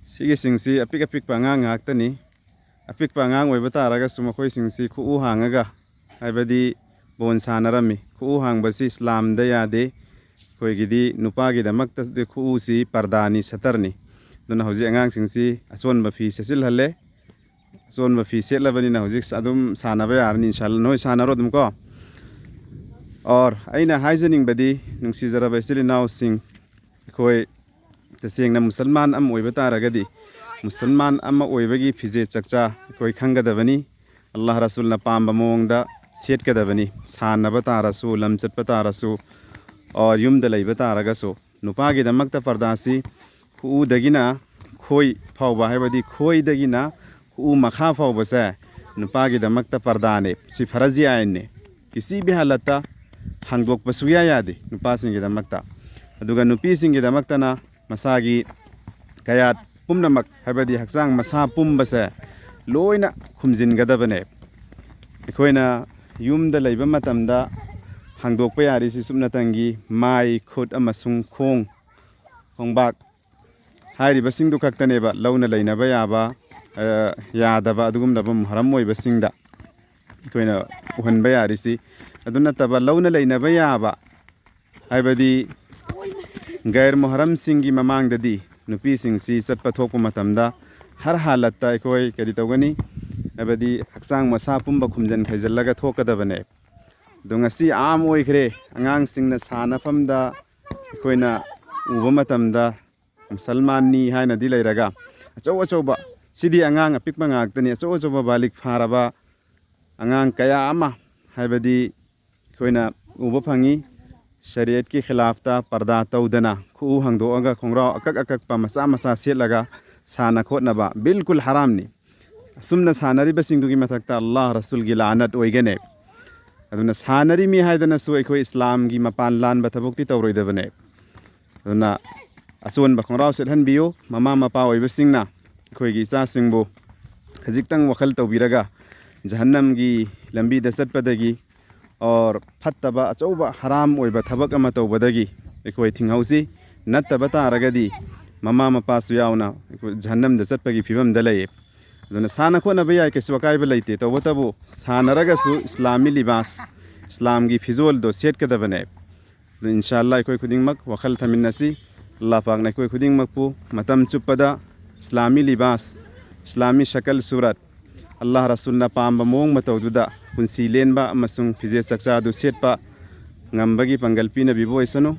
Sige singsi apik pangang ngak tani apik pangang oi bataraga suma khoi singsi khu u hangaga haibadi bon sanarami khu hang basi Islam da yade khoi gidi nupa gi damak ta khu si pardani satarni duna hoji angang singsi aswan ba fi sesil halle aswan ba fi set labani na hoji adum sanaba yarni inshallah noi sanaro dum ko और aina haizening badi nungsi jara baisili naw sing khoi taseng na musalman am oi bataragadi musalman amma oibagi phije chakcha koi khangadabani Allah Rasul na pamba mongda set kadabani sana batarasu lamchat batarasu और yumda lai bataragaso nupagi damakta pardasi khu dagina khoi phawba haibadi khoi dagina khu makha phawba sa nupagi damakta pardane si farazi aine kisi bi halata hangdok pasuya yade nupa singi damakta aduga nupi singi damakta na masagi kayat pumnamak haibadi haksang masa pumbase loina khumjin gadabane ekoina yumda leiba matamda hangdokpa yari si sumnatangi mai khut amasung khong hongbak hairi basing du kaktane ba launa leina ba yaba yadaba adugum da bam haram moi basingda ekoina uhan ba yari si aduna taba launa leina ba yaba haibadi gair muharram singi mamang dadi nupi singsi satpa thokpa matamda har halatta ekoi kadi tawgani abadi haksang masa pumba khumjan khaijallaga thokadabane dungasi am oikhre angang singna sana famda ekoina uba matamda musalman ni haina di leiraga achoba sidi angang apikma ngaktani achoba balik faraba angang kaya ama haibadi ekoina uba phangi शरीयत की खिलाफता पर्दा तौदना खु हंगदोगा खोंग्रा अकक पा मसा सेलगा साना खोटनबा बिल्कुल हराम नि सुमना सानरी बसिंगदुगी मथकता अल्लाह रसूल की लानत ओइगने अदुना सानरी मी हायदना सु एखो इस्लाम की मपान लान बथबुक्ति तौरोइदबने अदुना असोन बखोंराव सेलहन बियो ममा मपा ओइबसिंगना खोइगी सा सिंगबो खजिकतंग वखल तौबिरगा जहन्नम की लंबी दसतपदगी और फत्तबा अचौबा हराम ओइबा थबक अमा तौबदगी एखोइ थिंगौसी नत्तबा तारगदी ममा मपा सुयावना जहन्नम द चटपगी फिबम द लय अदुना साना खोना बयाय केसु अकाइबा लैते तौबतबो सानरगसु इस्लामी लिबास इस्लाम की फिजोल दो सेट कदबने इंशाअल्लाह एखोइ खुदिंगमक वखल थमिनसी अल्लाह पाक ने एखोइ खुदिंगमकपु मतम चुप्पदा इस्लामी लिबास इस्लामी शकल सूरत अल्लाह रसूल ना पाम्बा मोंग मतौदुदा पुंसी लेनबा अमसुंग फिजे सक्सा दु सेटपा ngambagi pangalpina bibo isano